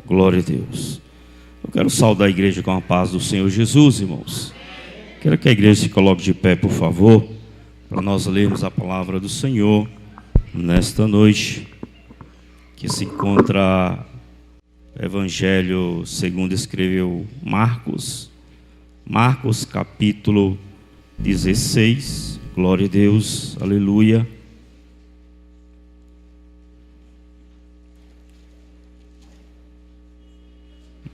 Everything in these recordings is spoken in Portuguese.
Glória a Deus. Eu quero saudar a igreja com a paz do Senhor Jesus, irmãos. Quero que a igreja se coloque de pé, por favor, para nós lermos a palavra do Senhor nesta noite, que se encontra Evangelho segundo escreveu Marcos. Marcos capítulo 16. Glória a Deus, aleluia.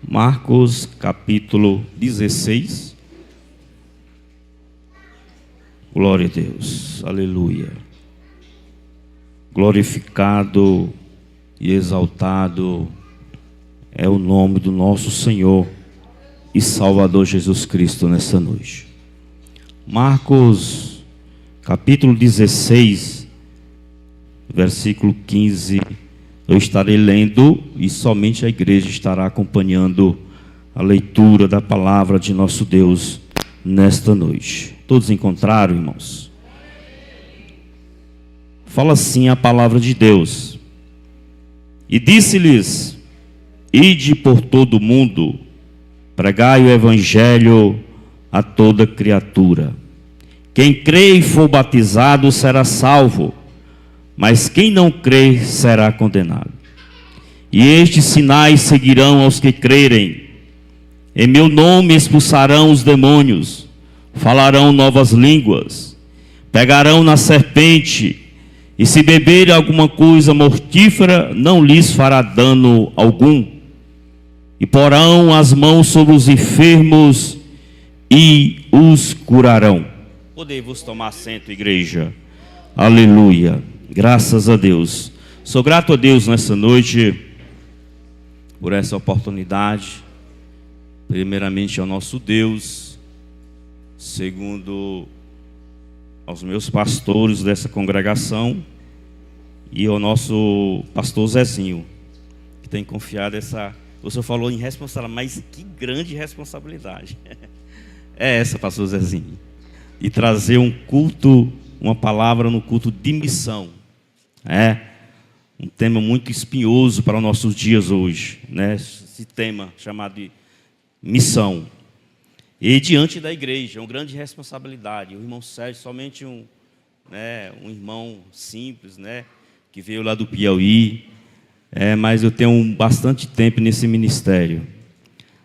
Marcos capítulo 16. Glória a Deus, aleluia. Glorificado e exaltado é o nome do nosso Senhor e Salvador Jesus Cristo nessa noite. Marcos capítulo 16, versículo 15. Eu estarei lendo e somente a igreja estará acompanhando a leitura da palavra de nosso Deus nesta noite. Todos encontraram, irmãos? Fala assim a palavra de Deus. E disse-lhes: ide por todo o mundo, pregai o evangelho a toda criatura. Quem crê e for batizado será salvo, mas quem não crê será condenado. E estes sinais seguirão aos que crerem: em meu nome expulsarão os demônios, falarão novas línguas, pegarão na serpente, e se beberem alguma coisa mortífera, não lhes fará dano algum. E porão as mãos sobre os enfermos e os curarão. Podei-vos tomar assento, igreja. Aleluia. Graças a Deus. Sou grato a Deus nessa noite por essa oportunidade. Primeiramente ao nosso Deus, segundo aos meus pastores dessa congregação e ao nosso pastor Zezinho, que tem confiado essa... O senhor falou em responsabilidade, mas que grande responsabilidade é essa, pastor Zezinho? E trazer um culto, uma palavra no culto de missão. É um tema muito espinhoso para os nossos dias hoje, né? Esse tema chamado de missão. E diante da igreja, é uma grande responsabilidade. O irmão Sérgio, somente um irmão simples, né? Que veio lá do Piauí. Mas eu tenho bastante tempo nesse ministério.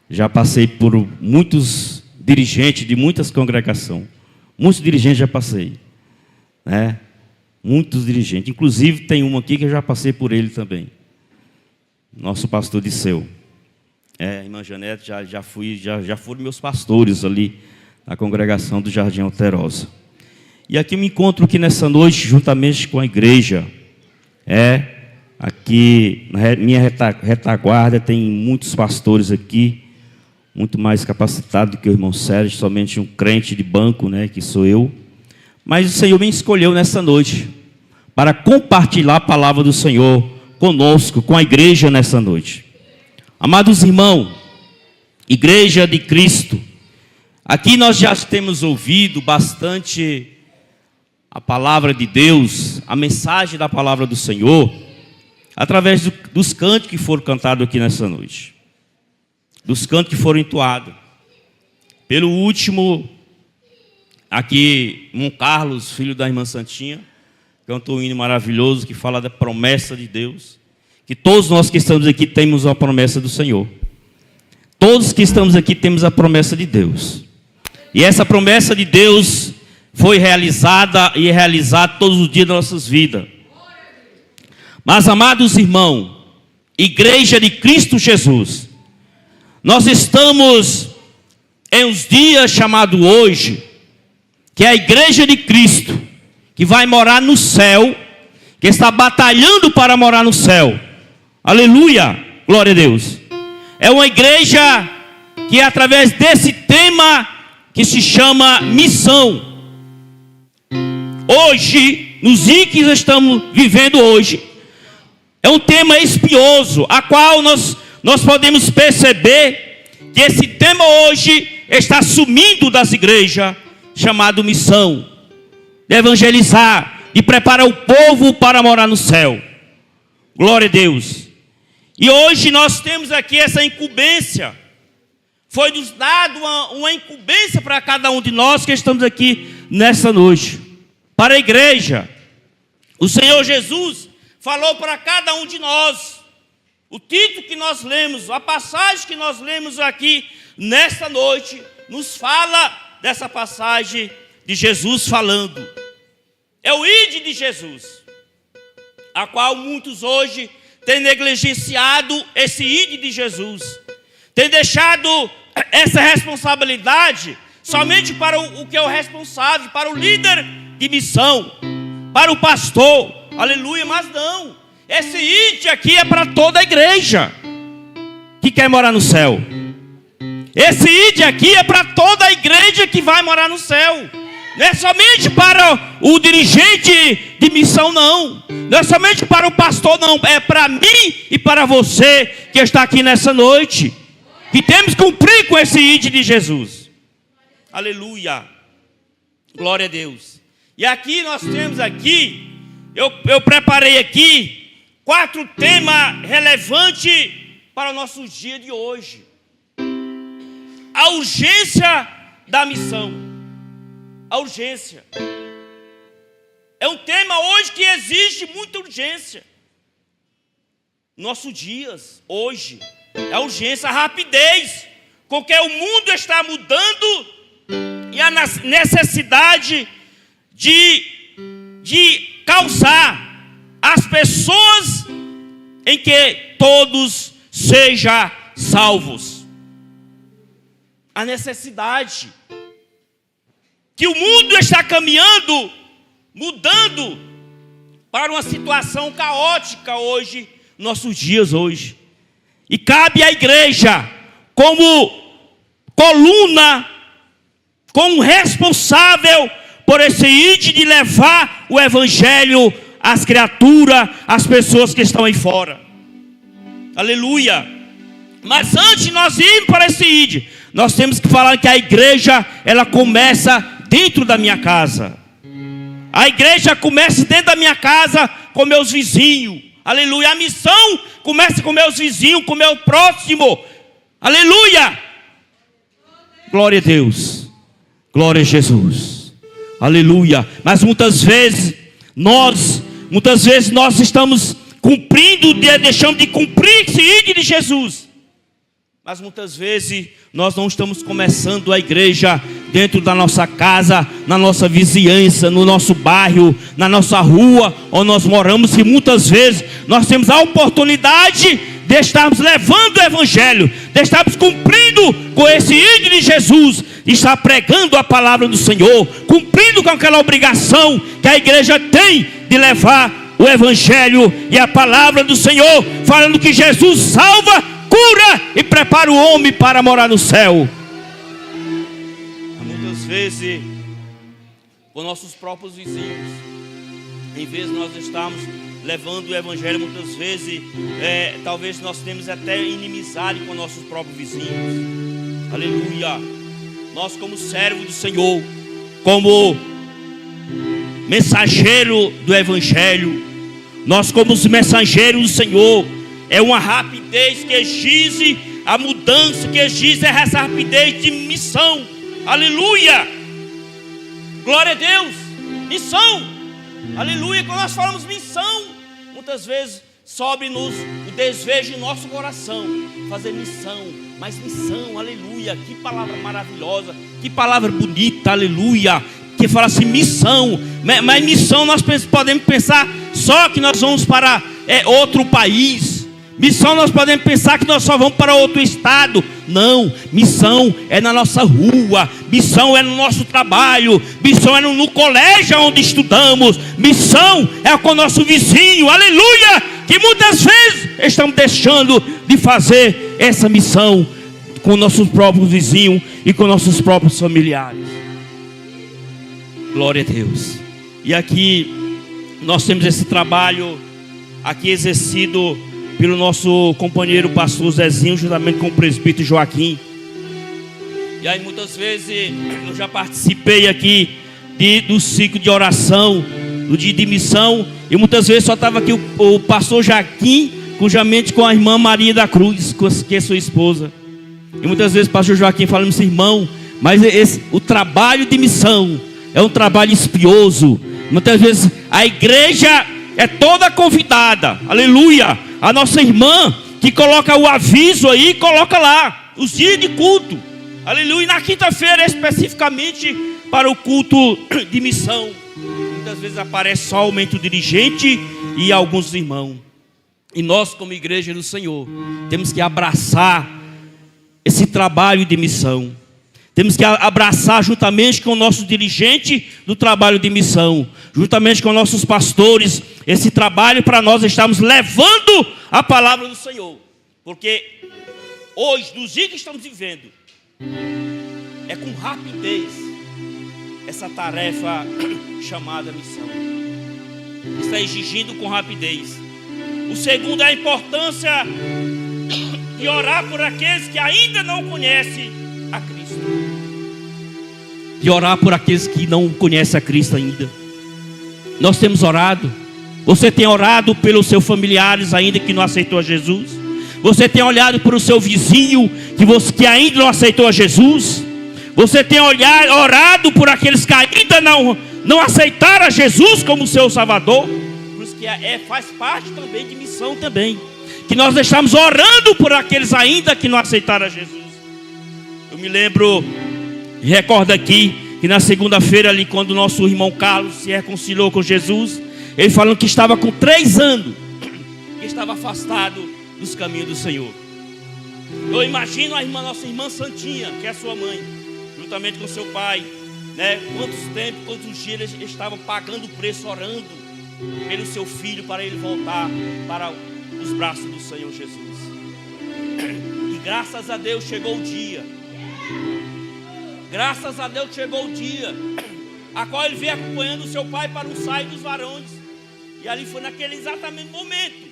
Já passei por muitos dirigentes de muitas congregações. Muitos dirigentes já passei, né? Muitos dirigentes. Inclusive tem um aqui que eu já passei por ele também. Nosso pastor Disseu. Irmã Janete, já foram meus pastores ali na congregação do Jardim Alterosa. E aqui me encontro aqui nessa noite, juntamente com a igreja. Aqui na minha retaguarda tem muitos pastores aqui, muito mais capacitado do que o irmão Sérgio, somente um crente de banco, né, que sou eu. Mas o Senhor me escolheu nessa noite para compartilhar a palavra do Senhor conosco, com a igreja nessa noite. Amados irmãos, igreja de Cristo, aqui nós já temos ouvido bastante a palavra de Deus, a mensagem da palavra do Senhor, através dos cantos que foram cantados aqui nessa noite. Dos cantos que foram entoados. Pelo último, aqui, irmão Carlos, filho da irmã Santinha, cantou um hino maravilhoso que fala da promessa de Deus. Que todos nós que estamos aqui temos a promessa do Senhor. Todos que estamos aqui temos a promessa de Deus. E essa promessa de Deus foi realizada e é realizada todos os dias das nossas vidas. Mas, amados irmãos, igreja de Cristo Jesus, nós estamos em uns dias chamados hoje, que é a igreja de Cristo, que vai morar no céu, que está batalhando para morar no céu. Aleluia, glória a Deus. É uma igreja que é através desse tema que se chama missão. Hoje, nos dias que estamos vivendo hoje, é um tema espinhoso, a qual nós podemos perceber que esse tema hoje está sumindo das igrejas, chamado missão, de evangelizar, de preparar o povo para morar no céu. Glória a Deus. E hoje nós temos aqui essa incumbência. Foi nos dado uma incumbência para cada um de nós que estamos aqui nessa noite. Para a igreja. O Senhor Jesus falou para cada um de nós. O título que nós lemos, a passagem que nós lemos aqui nesta noite, nos fala dessa passagem de Jesus falando. É o ide de Jesus, a qual muitos hoje têm negligenciado esse ide de Jesus. Tem deixado essa responsabilidade somente para o que é o responsável, para o líder de missão, para o pastor. Aleluia, mas não. Esse ide aqui é para toda a igreja que quer morar no céu. Esse ide aqui é para toda a igreja que vai morar no céu. Não é somente para o dirigente de missão, não. Não é somente para o pastor, não. É para mim e para você que está aqui nessa noite. Que temos que cumprir com esse ide de Jesus. Aleluia. Glória a Deus. E aqui nós temos aqui, eu preparei aqui 4 temas relevantes para o nosso dia de hoje. A urgência da missão. A urgência. É um tema hoje que exige muita urgência. Nossos dias, hoje, é a urgência, a rapidez com que o mundo está mudando e a necessidade de causar as pessoas em que todos sejam salvos. A necessidade que o mundo está caminhando, mudando para uma situação caótica hoje, nossos dias hoje. E cabe à igreja, como coluna, como responsável por esse ide de levar o evangelho às criaturas, às pessoas que estão aí fora. Aleluia. Mas antes de nós irmos para esse ide, nós temos que falar que a igreja, ela começa dentro da minha casa. A igreja começa dentro da minha casa com meus vizinhos. Aleluia. A missão começa com meus vizinhos, com meu próximo. Aleluia. Glória a Deus. Glória a Jesus. Aleluia. Mas muitas vezes nós estamos cumprindo, deixando de cumprir esse ide de Jesus. Mas muitas vezes nós não estamos começando a igreja dentro da nossa casa, na nossa vizinhança, no nosso bairro, na nossa rua, onde nós moramos. E muitas vezes nós temos a oportunidade de estarmos levando o evangelho, de estarmos cumprindo com esse ide de Jesus, de estar pregando a palavra do Senhor, cumprindo com aquela obrigação que a igreja tem de levar o evangelho e a palavra do Senhor, falando que Jesus salva, cura e prepara o homem para morar no céu. Muitas vezes, com nossos próprios vizinhos, em vez de nós estarmos levando o evangelho, muitas vezes, talvez nós temos até inimizade com nossos próprios vizinhos. Aleluia. Nós, como servo do Senhor, como mensageiro do evangelho, nós, como os mensageiros do Senhor, é uma rapidez que exige a mudança, que exige essa rapidez de missão. Aleluia. Glória a Deus. Missão. Aleluia. Quando nós falamos missão, muitas vezes sobe-nos o desejo em nosso coração fazer missão. Mas missão, aleluia. Que palavra maravilhosa, que palavra bonita, aleluia. Que fala assim, missão. Mas missão nós podemos pensar só que nós vamos para outro país. Missão nós podemos pensar que nós só vamos para outro estado. Não, missão é na nossa rua. Missão é no nosso trabalho. Missão é no colégio onde estudamos. Missão é com o nosso vizinho, aleluia. Que muitas vezes estamos deixando de fazer essa missão com nossos próprios vizinhos e com nossos próprios familiares. Glória a Deus. E aqui nós temos esse trabalho aqui exercido pelo nosso companheiro pastor Zezinho, juntamente com o presbítero Joaquim. E aí muitas vezes eu já participei aqui do ciclo de oração, do dia de missão, e muitas vezes só estava aqui o pastor Joaquim conjuntamente com a irmã Maria da Cruz, que é sua esposa. E muitas vezes o pastor Joaquim fala assim, irmão, mas o trabalho de missão é um trabalho espioso. Muitas vezes a igreja é toda convidada, aleluia. A nossa irmã que coloca o aviso aí, coloca lá os dias de culto, aleluia. E na quinta-feira especificamente para o culto de missão, muitas vezes aparece somente o dirigente e alguns irmãos. E nós, como igreja do Senhor, temos que abraçar esse trabalho de missão. Temos que abraçar juntamente com o nosso dirigente do trabalho de missão, juntamente com nossos pastores, esse trabalho para nós estarmos levando a palavra do Senhor. Porque hoje, nos dias que estamos vivendo, é com rapidez essa tarefa chamada missão. Está exigindo com rapidez. O segundo é a importância de orar por aqueles que ainda não conhecem a Cristo. De orar por aqueles que não conhecem a Cristo ainda. Nós temos orado. Você tem orado pelos seus familiares ainda que não aceitou a Jesus? Você tem olhado para o seu vizinho que ainda não aceitou a Jesus? Você tem orado por aqueles que ainda não aceitaram a Jesus como seu Salvador? Por isso que faz parte também de missão também. Que nós estamos orando por aqueles ainda que não aceitaram a Jesus. Eu me lembro, recordo aqui, que na segunda-feira ali, quando o nosso irmão Carlos se reconciliou com Jesus, ele falando que estava com 3 anos, que estava afastado dos caminhos do Senhor. Eu imagino nossa irmã Santinha, que é sua mãe, juntamente com seu pai, né? Quantos dias eles estavam pagando o preço, orando pelo seu filho, para ele voltar para os braços do Senhor Jesus. E graças a Deus chegou o dia. Graças a Deus chegou o dia a qual ele veio acompanhando o seu pai para o sair dos varões. E ali foi naquele exatamente momento.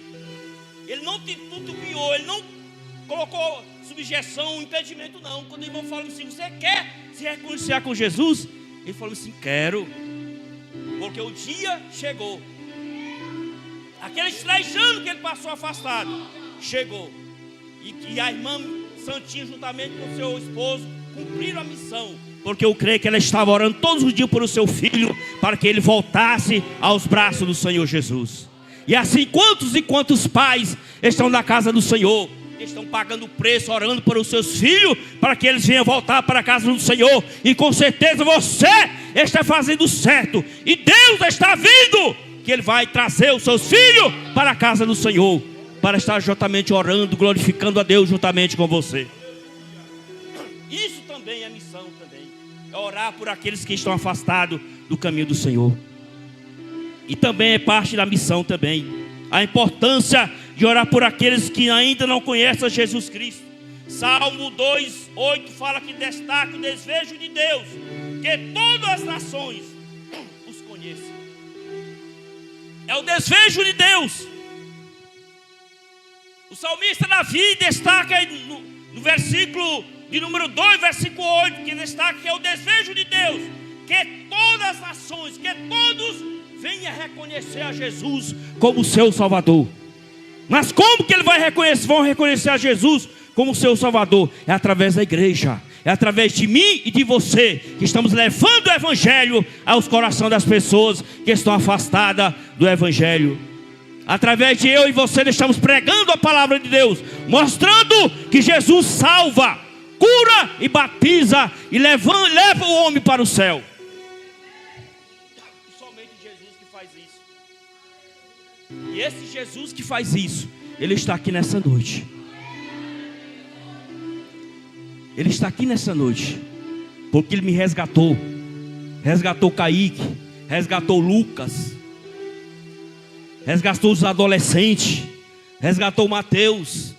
Ele não titubeou, ele não colocou subjeção, impedimento não. Quando o irmão falou assim, você quer se reconciliar com Jesus? Ele falou assim, quero. Porque o dia chegou. Aqueles 3 anos que ele passou afastado, chegou. E a irmã Santinha, juntamente com seu esposo, cumpriram a missão. Porque eu creio que ela estava orando todos os dias por o seu filho, para que ele voltasse aos braços do Senhor Jesus. E assim, quantos e quantos pais estão na casa do Senhor, estão pagando o preço, orando por os seus filhos, para que eles venham voltar para a casa do Senhor. E com certeza você está fazendo certo. E Deus está vindo, que Ele vai trazer os seus filhos para a casa do Senhor, para estar juntamente orando, glorificando a Deus juntamente com você. Isso também é missão também. É orar por aqueles que estão afastados do caminho do Senhor. E também é parte da missão também. A importância de orar por aqueles que ainda não conhecem a Jesus Cristo. Salmo 2:8 fala que destaca o desejo de Deus, que todas as nações os conheçam. É o desejo de Deus. O salmista Davi destaca no versículo de número 2, versículo 8, que destaca que é o desejo de Deus, que todas as nações, que todos venham reconhecer a Jesus como seu Salvador. Mas como que ele vão reconhecer a Jesus como seu Salvador? É através da igreja, é através de mim e de você, que estamos levando o Evangelho aos corações das pessoas que estão afastadas do Evangelho. Através de eu e você estamos pregando a palavra de Deus, mostrando que Jesus salva, cura e batiza e leva o homem para o céu. E somente Jesus que faz isso. E esse Jesus que faz isso, Ele está aqui nessa noite. Ele está aqui nessa noite, porque Ele me resgatou. Resgatou Kaique, resgatou Lucas, resgatou os adolescentes, resgatou Mateus,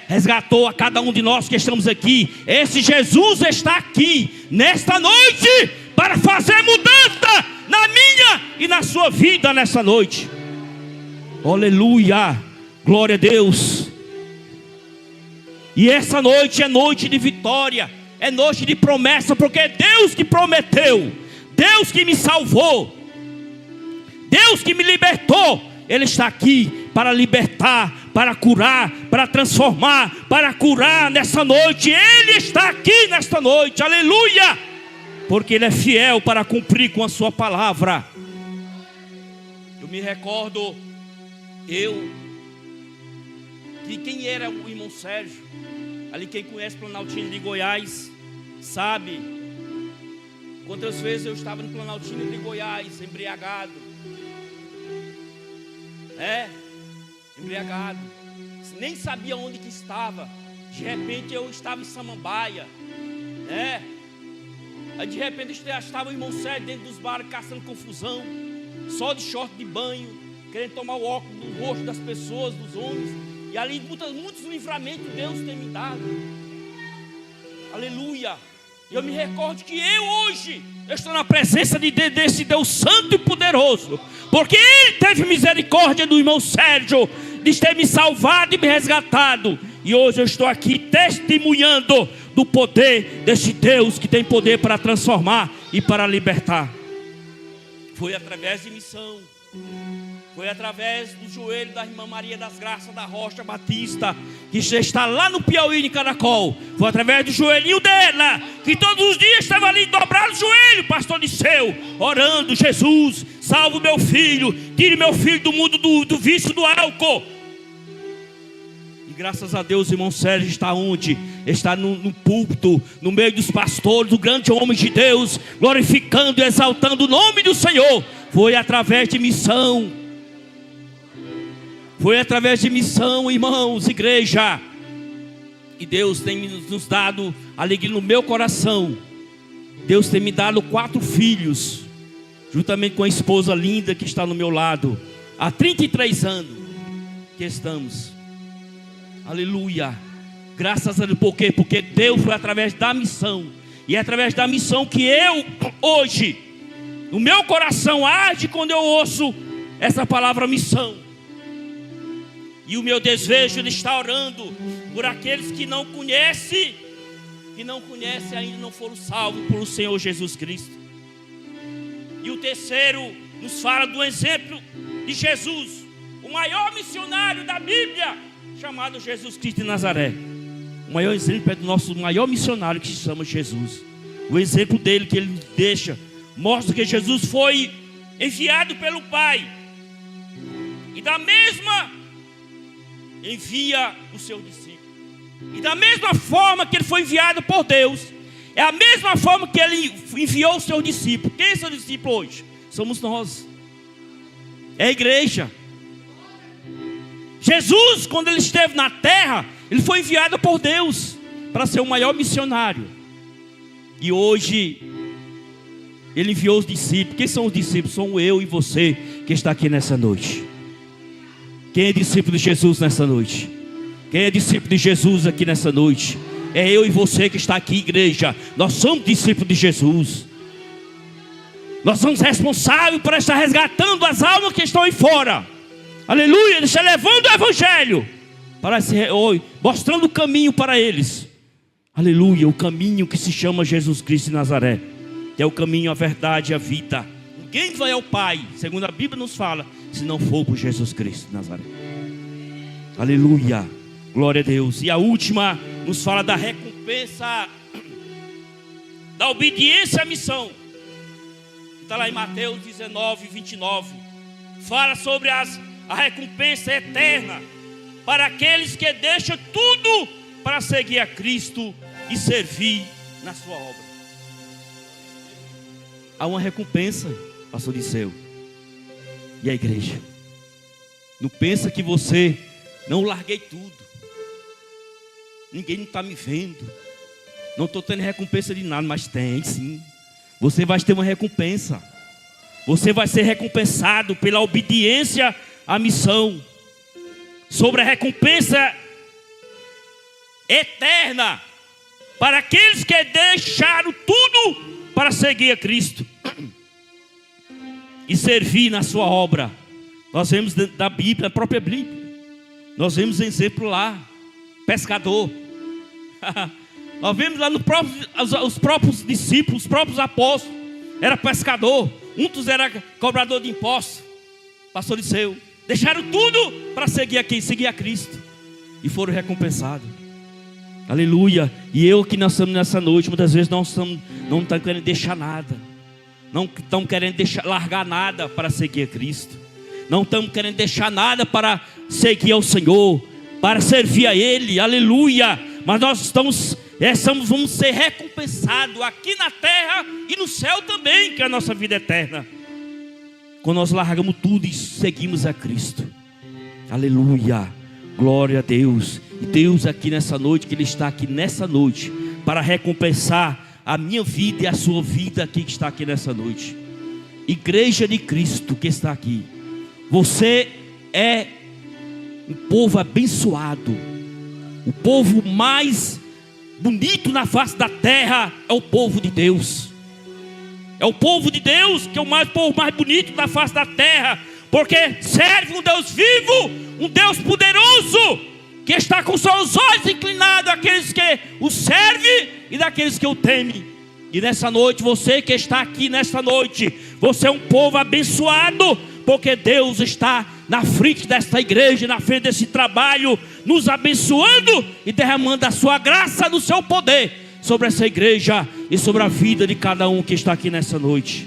resgatou a cada um de nós que estamos aqui. Esse Jesus está aqui nesta noite para fazer mudança na minha e na sua vida nessa noite. Aleluia, glória a Deus. E essa noite é noite de vitória, é noite de promessa, porque é Deus que prometeu, Deus que me salvou, Deus que me libertou. Ele está aqui para libertar, para curar, para transformar, para curar nessa noite. Ele está aqui nesta noite, aleluia, porque Ele é fiel para cumprir com a sua palavra. Eu me recordo, de quem era o irmão Sérgio, ali quem conhece Planaltino de Goiás, sabe quantas vezes eu estava no Planaltino de Goiás, embriagado, embriagado, nem sabia onde que estava. De repente eu estava em Samambaia, aí de repente estava o irmão Sérgio dentro dos bares caçando confusão, só de short de banho, querendo tomar o óculos do rosto das pessoas, dos homens. E ali muitos livramentos Deus tem me dado, aleluia. E eu me recordo que hoje eu estou na presença desse Deus santo e poderoso, porque Ele teve misericórdia do irmão Sérgio, de ter me salvado e me resgatado. E hoje eu estou aqui testemunhando do poder desse Deus que tem poder para transformar e para libertar. Foi através de missão, foi através do joelho da irmã Maria das Graças da Rocha Batista, que já está lá no Piauí, em Caracol. Foi através do joelhinho dela, que todos os dias estava ali dobrado o joelho, pastor Liceu, orando: Jesus, salve o meu filho, tire meu filho do mundo do vício do álcool. E graças a Deus, o irmão Sérgio está onde? Está no púlpito, no meio dos pastores, do grande homem de Deus, glorificando e exaltando o nome do Senhor. Foi através de missão. Foi através de missão, irmãos, igreja. E Deus tem nos dado alegria no meu coração. Deus tem me dado 4 filhos, juntamente com a esposa linda que está no meu lado. Há 33 anos que estamos. Aleluia. Graças a Deus. Por quê? Porque Deus foi através da missão. E é através da missão que eu, hoje, no meu coração arde quando eu ouço essa palavra missão. E o meu desejo de estar orando por aqueles que não conhecem ainda não foram salvos pelo Senhor Jesus Cristo. E o terceiro nos fala do exemplo de Jesus, o maior missionário da Bíblia, chamado Jesus Cristo de Nazaré. O maior exemplo é do nosso maior missionário, que se chama Jesus. O exemplo dele que ele deixa mostra que Jesus foi enviado pelo Pai, e da mesma envia o seu discípulo. E da mesma forma que ele foi enviado por Deus, é a mesma forma que ele enviou o seu discípulo. Quem é seu discípulo hoje? Somos nós. É a igreja. Jesus, quando ele esteve na terra, ele foi enviado por Deus para ser o maior missionário. E hoje ele enviou os discípulos. Quem são os discípulos? São eu e você que está aqui nessa noite. Quem é discípulo de Jesus nessa noite? Quem é discípulo de Jesus aqui nessa noite? É eu e você que está aqui, igreja. Nós somos discípulos de Jesus. Nós somos responsáveis por estar resgatando as almas que estão aí fora. Aleluia. Ele está levando o evangelho para mostrando o caminho para eles. Aleluia. O caminho que se chama Jesus Cristo de Nazaré, que é o caminho, a verdade e a vida. Ninguém vai ao Pai, segundo a Bíblia nos fala, se não for por Jesus Cristo de Nazaré. Aleluia. Glória a Deus. E a última nos fala da recompensa da obediência à missão. Está lá em Mateus 19, 29. Fala sobre a recompensa eterna para aqueles que deixam tudo para seguir a Cristo e servir na sua obra. Há uma recompensa, pastor Liceu. E a igreja? Não pensa que você não larguei tudo. Ninguém não está me vendo. Não estou tendo recompensa de nada, mas tem sim. Você vai ter uma recompensa. Você vai ser recompensado pela obediência à missão. Sobre a recompensa eterna para aqueles que deixaram tudo para seguir a Cristo e servir na sua obra. Nós vemos da Bíblia, a própria Bíblia, nós vemos exemplo lá, pescador. Nós vemos lá os próprios discípulos, os próprios apóstolos, era pescador. Muitos eram cobrador de impostos, pastor Liceu. deixaram tudo para seguir a quem? Seguir a Cristo, e foram recompensados. Aleluia. E eu que nós estamos nessa noite, muitas vezes não estamos querendo deixar nada, não estamos querendo largar nada para seguir a Cristo, não estamos querendo deixar nada para seguir ao Senhor, para servir a Ele. Aleluia. Mas nós vamos ser recompensados aqui na terra e no céu também, que é a nossa vida eterna, quando nós largamos tudo e seguimos a Cristo. Aleluia, glória a Deus. E Deus aqui nessa noite, que Ele está aqui nessa noite para recompensar a minha vida e a sua vida aqui, que está aqui nessa noite. Igreja de Cristo que está aqui, você é um povo abençoado. O povo mais bonito na face da terra é o povo de Deus. É o povo de Deus que é o povo mais bonito da face da terra, porque serve um Deus vivo, um Deus poderoso, que está com seus olhos inclinados àqueles que o servem e daqueles que o temem. E nessa noite, você que está aqui nessa noite, você é um povo abençoado, porque Deus está na frente desta igreja, na frente desse trabalho, nos abençoando e derramando a sua graça, do seu poder sobre essa igreja e sobre a vida de cada um que está aqui nessa noite.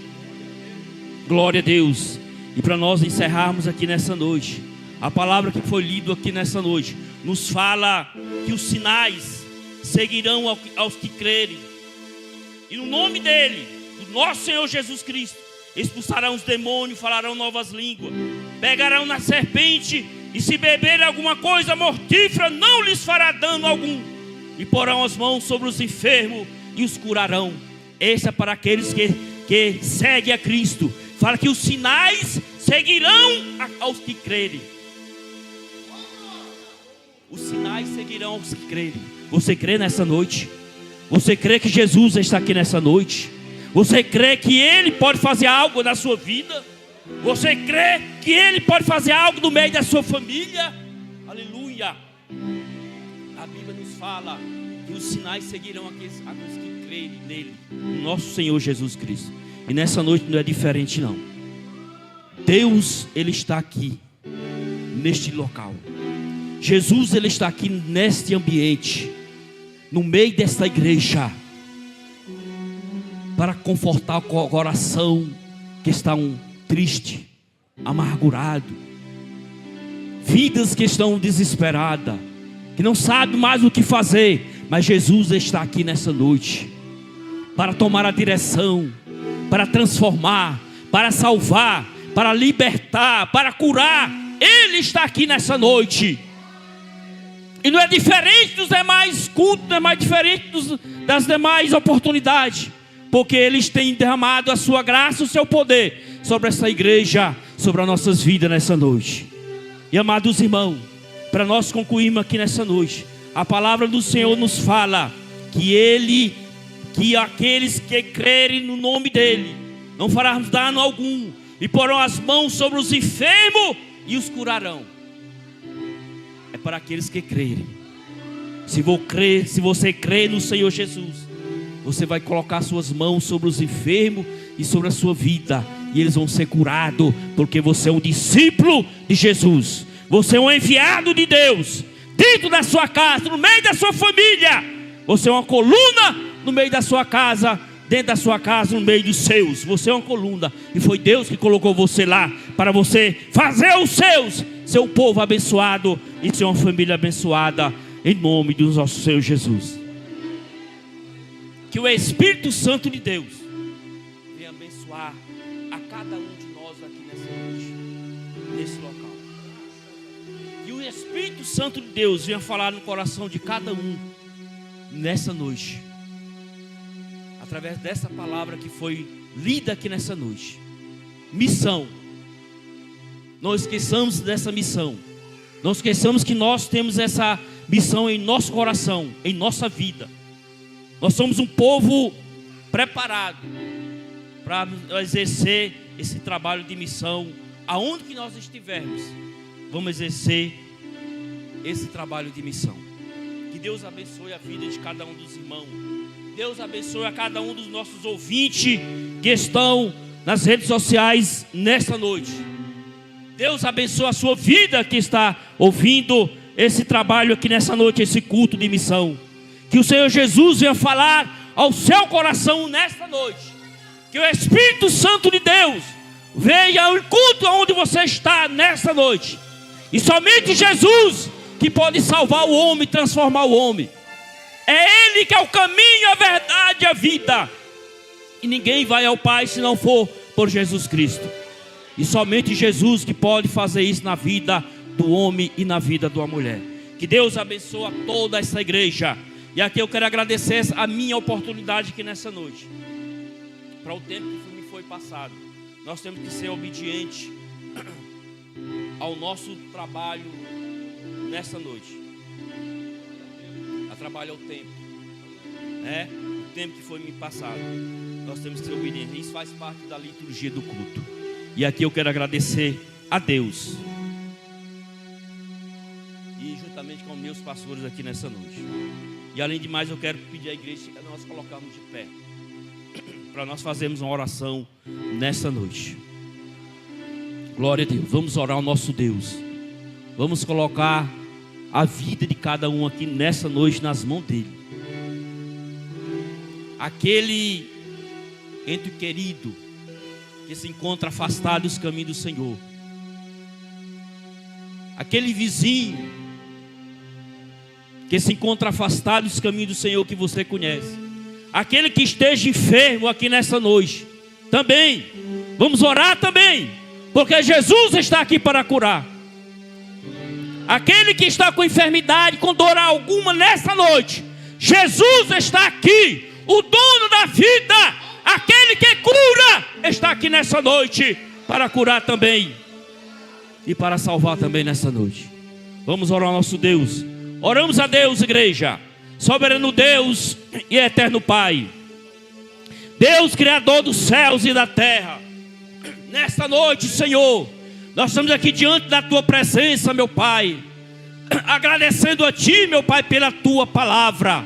Glória a Deus. E para nós encerrarmos aqui nessa noite, a palavra que foi lida aqui nessa noite nos fala que os sinais seguirão aos que crerem, e no nome dele, do nosso Senhor Jesus Cristo, expulsarão os demônios, falarão novas línguas, pegarão na serpente, e se beberem alguma coisa mortífera, não lhes fará dano algum, e porão as mãos sobre os enfermos e os curarão. Esse é para aqueles que seguem a Cristo. Fala que os sinais seguirão aos que crerem. Os sinais seguirão aos que crerem. Você crê nessa noite? Você crê que Jesus está aqui nessa noite? Você crê que Ele pode fazer algo na sua vida? Você crê que Ele pode fazer algo no meio da sua família? Aleluia. A Bíblia nos fala que os sinais seguirão aqueles que crerem nele, no nosso Senhor Jesus Cristo. E nessa noite não é diferente não. Deus, Ele está aqui neste local. Jesus, Ele está aqui neste ambiente, no meio desta igreja, para confortar o coração que está triste, amargurado, vidas que estão desesperadas, que não sabem mais o que fazer. Mas Jesus está aqui nessa noite para tomar a direção, para transformar, para salvar, para libertar, para curar. Ele está aqui nessa noite. E não é diferente dos demais cultos, não é mais diferente das demais oportunidades, porque Ele tem derramado a sua graça, o seu poder sobre essa igreja, sobre as nossas vidas nessa noite. E amados irmãos, para nós concluirmos aqui nessa noite, a palavra do Senhor nos fala que aqueles que crerem no nome dEle não farão dano algum, e porão as mãos sobre os enfermos e os curarão. É para aqueles que crerem. Se você crê no Senhor Jesus, você vai colocar suas mãos sobre os enfermos e sobre a sua vida, e eles vão ser curados, porque você é um discípulo de Jesus. Você é um enviado de Deus, dentro da sua casa, no meio da sua família. Você é uma coluna no meio da sua casa, dentro da sua casa, no meio dos seus. Você é uma coluna, e foi Deus que colocou você lá, para você fazer os seus, ser um povo abençoado e ser uma família abençoada, em nome do nosso Senhor Jesus. Que o Espírito Santo de Deus venha abençoar a cada um de nós aqui nessa noite, nesse local. Que o Espírito Santo de Deus venha falar no coração de cada um nessa noite, através dessa palavra que foi lida aqui nessa noite. Missão. Não esqueçamos dessa missão. Não esqueçamos que nós temos essa missão em nosso coração, em nossa vida. Nós somos um povo preparado para exercer esse trabalho de missão. Aonde que nós estivermos, vamos exercer esse trabalho de missão. Que Deus abençoe a vida de cada um dos irmãos. Deus abençoe a cada um dos nossos ouvintes que estão nas redes sociais nesta noite. Deus abençoe a sua vida que está ouvindo esse trabalho aqui nessa noite, esse culto de missão. Que o Senhor Jesus venha falar ao seu coração nesta noite. Que o Espírito Santo de Deus venha ao culto onde você está nesta noite. E somente Jesus que pode salvar o homem, transformar o homem. É Ele que é o caminho, a verdade e a vida. E ninguém vai ao Pai se não for por Jesus Cristo. E somente Jesus que pode fazer isso na vida do homem e na vida de uma mulher. Que Deus abençoe a toda essa igreja. E aqui eu quero agradecer a minha oportunidade aqui nessa noite. Para o tempo que me foi passado. Nós temos que ser obedientes ao nosso trabalho nessa noite. A trabalho é o tempo. O tempo que foi me passado. Nós temos que ser obedientes. Isso faz parte da liturgia do culto. E aqui eu quero agradecer a Deus. E juntamente com meus pastores aqui nessa noite. E além de mais, eu quero pedir à igreja que nós colocarmos de pé. Para nós fazermos uma oração nessa noite. Glória a Deus. Vamos orar ao nosso Deus. Vamos colocar a vida de cada um aqui nessa noite nas mãos dele. Aquele ente querido que se encontra afastado dos caminhos do Senhor. Aquele vizinho que se encontra afastado dos caminhos do Senhor que você conhece. Aquele que esteja enfermo aqui nessa noite. Também. Vamos orar também. Porque Jesus está aqui para curar. Aquele que está com enfermidade, com dor alguma nessa noite. Jesus está aqui. O dono da vida. Aquele que cura. Está aqui nessa noite. Para curar também. E para salvar também nessa noite. Vamos orar ao nosso Deus. Oramos a Deus, igreja. Soberano Deus e eterno Pai. Deus criador dos céus e da terra. Nesta noite, Senhor, nós estamos aqui diante da Tua presença, meu Pai. Agradecendo a Ti, meu Pai, pela Tua palavra.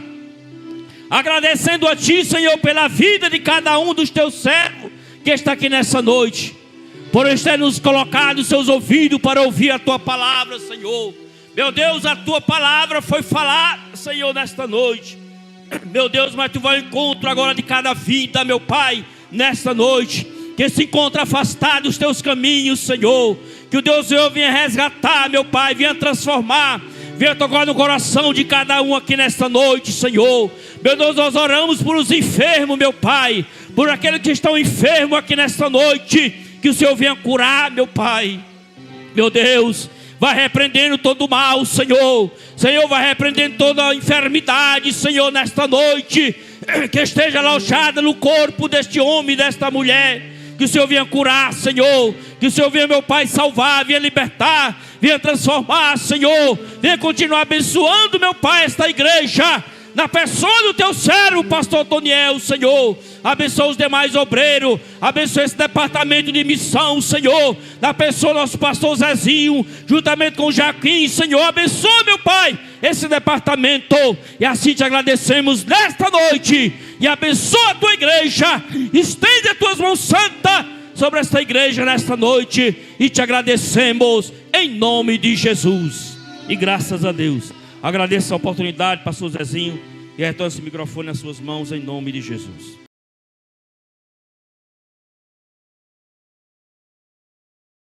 Agradecendo a Ti, Senhor, pela vida de cada um dos Teus servos que está aqui nessa noite. Por eles ter nos colocado os seus ouvidos para ouvir a Tua palavra, Senhor. Meu Deus, a Tua palavra foi falar, Senhor, nesta noite. Meu Deus, mas Tu vai ao encontro agora de cada vida, meu Pai, nesta noite. Que se encontra afastado dos Teus caminhos, Senhor. Que o Deus Senhor venha resgatar, meu Pai, venha transformar. Venha tocar no coração de cada um aqui nesta noite, Senhor. Meu Deus, nós oramos por os enfermos, meu Pai. Por aqueles que estão enfermos aqui nesta noite. Que o Senhor venha curar, meu Pai. Meu Deus, vai repreendendo todo o mal, Senhor. Senhor, vai repreendendo toda a enfermidade, Senhor, nesta noite. Que esteja alojada no corpo deste homem, desta mulher. Que o Senhor venha curar, Senhor. Que o Senhor venha, meu Pai, salvar, venha libertar, venha transformar, Senhor. Venha continuar abençoando, meu Pai, esta igreja. Na pessoa do Teu servo, pastor Toniel, Senhor. Abençoa os demais obreiros. Abençoa esse departamento de missão, Senhor. Na pessoa do nosso pastor Zezinho, juntamente com o Jaquim, Senhor. Abençoa, meu Pai, esse departamento. E assim te agradecemos nesta noite. E abençoa a Tua igreja. Estende as Tuas mãos santas sobre esta igreja nesta noite. E te agradecemos em nome de Jesus. E graças a Deus. Agradeço a oportunidade, pastor Zezinho. E retorno esse microfone nas suas mãos em nome de Jesus.